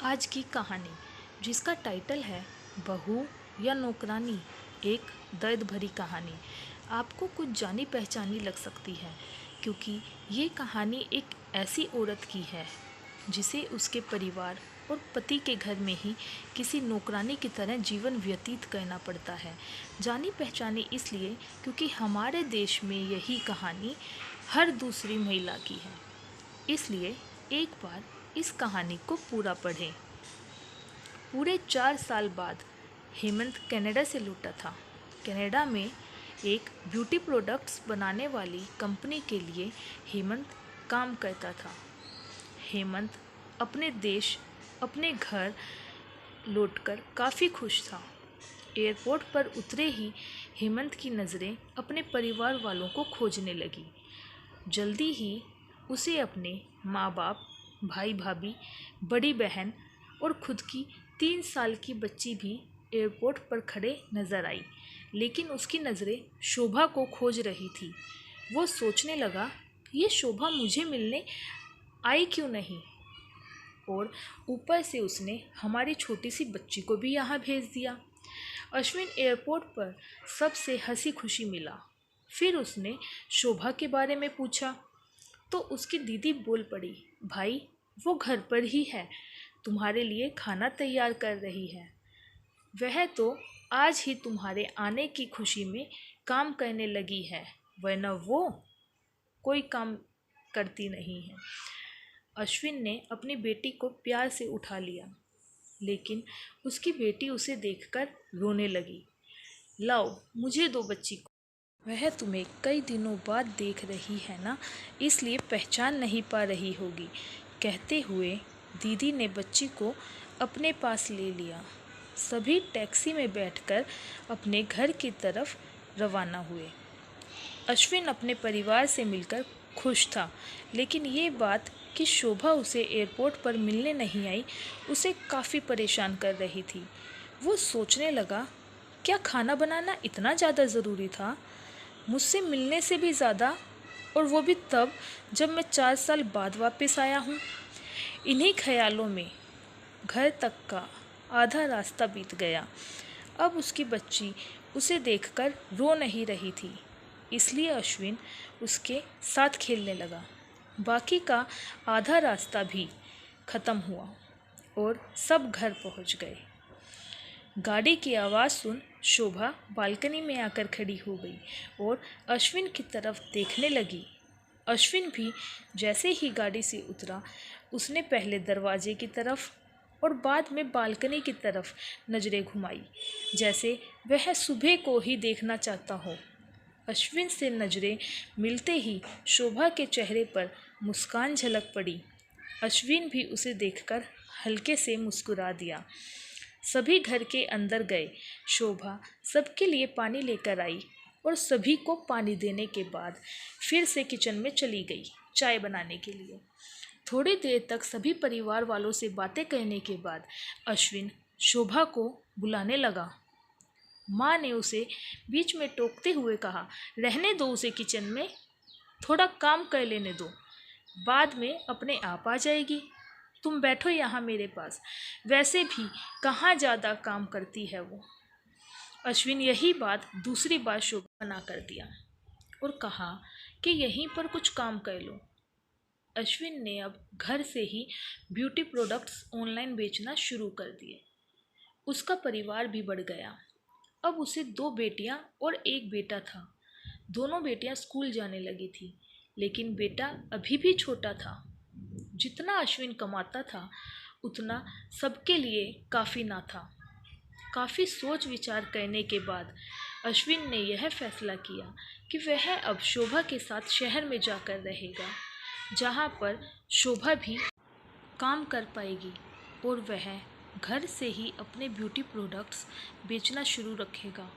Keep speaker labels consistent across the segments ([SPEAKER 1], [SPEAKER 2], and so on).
[SPEAKER 1] आज की कहानी जिसका टाइटल है बहू या नौकरानी, एक दर्द भरी कहानी। आपको कुछ जानी पहचानी लग सकती है क्योंकि ये कहानी एक ऐसी औरत की है जिसे उसके परिवार और पति के घर में ही किसी नौकरानी की तरह जीवन व्यतीत करना पड़ता है। जानी पहचानी इसलिए क्योंकि हमारे देश में यही कहानी हर दूसरी महिला की है। इसलिए एक बार इस कहानी को पूरा पढ़ें। पूरे 4 साल बाद हेमंत कनाडा से लौटा था। कनाडा में एक ब्यूटी प्रोडक्ट्स बनाने वाली कंपनी के लिए हेमंत काम करता था। हेमंत अपने देश, अपने घर लौटकर काफ़ी खुश था। एयरपोर्ट पर उतरे ही हेमंत की नज़रें अपने परिवार वालों को खोजने लगी। जल्दी ही उसे अपने माँ बाप, भाई भाभी, बड़ी बहन और खुद की 3 साल की बच्ची भी एयरपोर्ट पर खड़े नजर आई। लेकिन उसकी नज़रें शोभा को खोज रही थी। वो सोचने लगा, ये शोभा मुझे मिलने आई क्यों नहीं, और ऊपर से उसने हमारी छोटी सी बच्ची को भी यहाँ भेज दिया। अश्विन एयरपोर्ट पर सबसे हंसी खुशी मिला। फिर उसने शोभा के बारे में पूछा तो उसकी दीदी बोल पड़ी, भाई वो घर पर ही है, तुम्हारे लिए खाना तैयार कर रही है। वह तो आज ही तुम्हारे आने की खुशी में काम करने लगी है, वरना वो कोई काम करती नहीं है। अश्विन ने अपनी बेटी को प्यार से उठा लिया, लेकिन उसकी बेटी उसे देखकर रोने लगी। लाओ मुझे दो बच्ची को, वह तुम्हें कई दिनों बाद देख रही है ना, इसलिए पहचान नहीं पा रही होगी। कहते हुए दीदी ने बच्ची को अपने पास ले लिया। सभी टैक्सी में बैठकर अपने घर की तरफ रवाना हुए। अश्विन अपने परिवार से मिलकर खुश था, लेकिन ये बात कि शोभा उसे एयरपोर्ट पर मिलने नहीं आई उसे काफ़ी परेशान कर रही थी। वो सोचने लगा, क्या खाना बनाना इतना ज़्यादा ज़रूरी था, मुझसे मिलने से भी ज़्यादा, और वो भी तब जब मैं 4 साल बाद वापस आया हूँ। इन्हीं ख्यालों में घर तक का आधा रास्ता बीत गया। अब उसकी बच्ची उसे देखकर रो नहीं रही थी, इसलिए अश्विन उसके साथ खेलने लगा। बाकी का आधा रास्ता भी ख़त्म हुआ और सब घर पहुंच गए। गाड़ी की आवाज़ सुन शोभा बालकनी में आकर खड़ी हो गई और अश्विन की तरफ देखने लगी। अश्विन भी जैसे ही गाड़ी से उतरा, उसने पहले दरवाजे की तरफ और बाद में बालकनी की तरफ नज़रें घुमाई, जैसे वह सुबह को ही देखना चाहता हो। अश्विन से नज़रें मिलते ही शोभा के चेहरे पर मुस्कान झलक पड़ी। अश्विन भी उसे देखकर हल्के से मुस्कुरा दिया। सभी घर के अंदर गए। शोभा सबके लिए पानी लेकर आई और सभी को पानी देने के बाद फिर से किचन में चली गई चाय बनाने के लिए। थोड़ी देर तक सभी परिवार वालों से बातें करने के बाद अश्विन शोभा को बुलाने लगा। माँ ने उसे बीच में टोकते हुए कहा, रहने दो उसे किचन में, थोड़ा काम कर लेने दो, बाद में अपने आप आ जाएगी। तुम बैठो यहाँ मेरे पास, वैसे भी कहाँ ज़्यादा काम करती है वो। अश्विन यही बात दूसरी बार शोभा मना कर दिया और कहा कि यहीं पर कुछ काम कर लो। अश्विन ने अब घर से ही ब्यूटी प्रोडक्ट्स ऑनलाइन बेचना शुरू कर दिए। उसका परिवार भी बढ़ गया। अब उसे 2 बेटियां और 1 बेटा था। दोनों बेटियां स्कूल जाने लगी थी, लेकिन बेटा अभी भी छोटा था। जितना अश्विन कमाता था उतना सबके लिए काफ़ी ना था। काफ़ी सोच विचार करने के बाद अश्विन ने यह फैसला किया कि वह अब शोभा के साथ शहर में जाकर रहेगा, जहाँ पर शोभा भी काम कर पाएगी और वह घर से ही अपने ब्यूटी प्रोडक्ट्स बेचना शुरू रखेगा।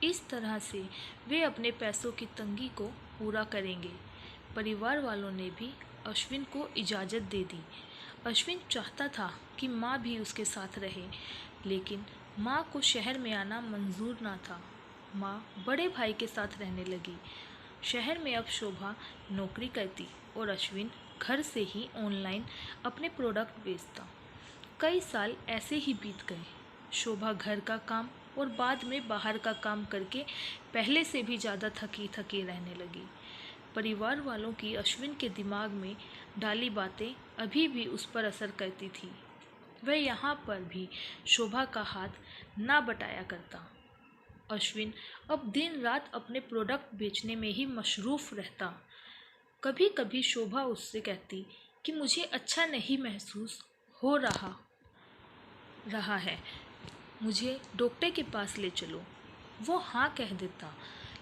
[SPEAKER 1] इस तरह से वे अपने पैसों की तंगी को पूरा करेंगे। परिवार वालों ने भी अश्विन को इजाज़त दे दी। अश्विन चाहता था कि माँ भी उसके साथ रहे, लेकिन माँ को शहर में आना मंजूर ना था। माँ बड़े भाई के साथ रहने लगी। शहर में अब शोभा नौकरी करती और अश्विन घर से ही ऑनलाइन अपने प्रोडक्ट बेचता। कई साल ऐसे ही बीत गए। शोभा घर का काम और बाद में बाहर का काम करके पहले से भी ज़्यादा थकी थकी रहने लगी। परिवार वालों की अश्विन के दिमाग में डाली बातें अभी भी उस पर असर करती थी। वह यहाँ पर भी शोभा का हाथ ना बटाया करता। अश्विन अब दिन रात अपने प्रोडक्ट बेचने में ही मशरूफ़ रहता। कभी कभी शोभा उससे कहती कि मुझे अच्छा नहीं महसूस हो रहा है, मुझे डॉक्टर के पास ले चलो। वो हाँ कह देता,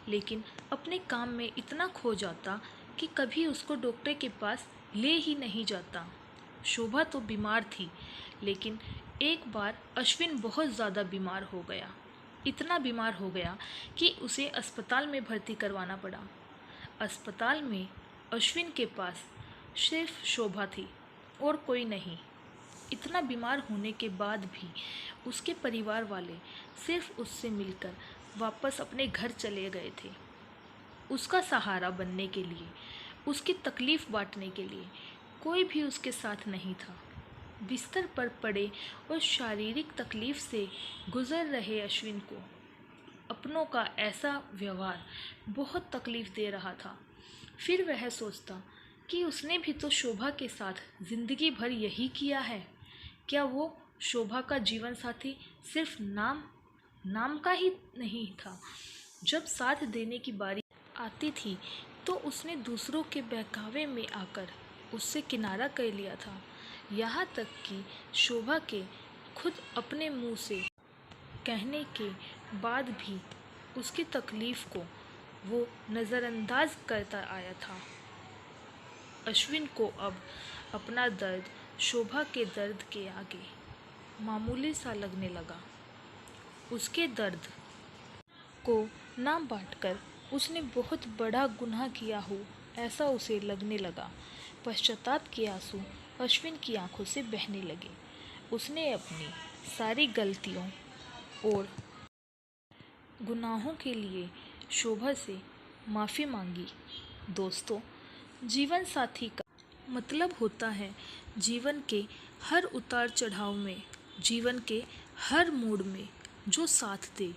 [SPEAKER 1] लेकिन अपने काम में इतना खो जाता कि कभी उसको डॉक्टर के पास ले ही नहीं जाता। शोभा तो बीमार थी, लेकिन एक बार अश्विन बहुत ज़्यादा बीमार हो गया। इतना बीमार हो गया कि उसे अस्पताल में भर्ती करवाना पड़ा। अस्पताल में अश्विन के पास सिर्फ शोभा थी और कोई नहीं। इतना बीमार होने के बाद भी उसके परिवार वाले सिर्फ उससे मिलकर वापस अपने घर चले गए थे। उसका सहारा बनने के लिए, उसकी तकलीफ़ बांटने के लिए कोई भी उसके साथ नहीं था। बिस्तर पर पड़े और शारीरिक तकलीफ़ से गुज़र रहे अश्विन को अपनों का ऐसा व्यवहार बहुत तकलीफ़ दे रहा था। फिर वह सोचता कि उसने भी तो शोभा के साथ ज़िंदगी भर यही किया है। क्या वो शोभा का जीवन साथी सिर्फ नाम का ही नहीं था? जब साथ देने की बारी आती थी तो उसने दूसरों के बहकावे में आकर उससे किनारा कर लिया था। यहाँ तक कि शोभा के खुद अपने मुंह से कहने के बाद भी उसकी तकलीफ़ को वो नज़रअंदाज करता आया था। अश्विन को अब अपना दर्द शोभा के दर्द के आगे मामूली सा लगने लगा। उसके दर्द को ना बांटकर उसने बहुत बड़ा गुनाह किया हो ऐसा उसे लगने लगा। पश्चाताप के आंसू अश्विन की आंखों से बहने लगे। उसने अपनी सारी गलतियों और गुनाहों के लिए शोभा से माफ़ी मांगी। दोस्तों, जीवन साथी का मतलब होता है जीवन के हर उतार चढ़ाव में, जीवन के हर मोड़ में जो साथ दे।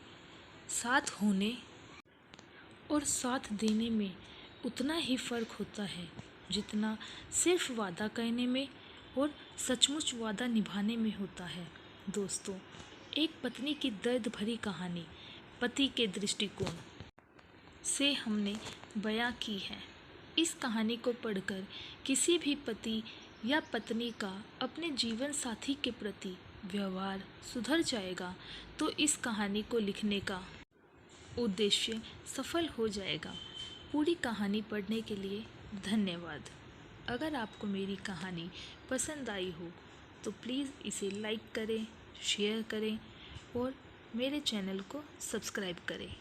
[SPEAKER 1] साथ होने और साथ देने में उतना ही फ़र्क होता है जितना सिर्फ वादा करने में और सचमुच वादा निभाने में होता है। दोस्तों, एक पत्नी की दर्द भरी कहानी पति के दृष्टिकोण से हमने बयां की है। इस कहानी को पढ़कर किसी भी पति या पत्नी का अपने जीवन साथी के प्रति व्यवहार सुधर जाएगा तो इस कहानी को लिखने का उद्देश्य सफल हो जाएगा। पूरी कहानी पढ़ने के लिए धन्यवाद। अगर आपको मेरी कहानी पसंद आई हो तो प्लीज़ इसे लाइक करें, शेयर करें और मेरे चैनल को सब्सक्राइब करें।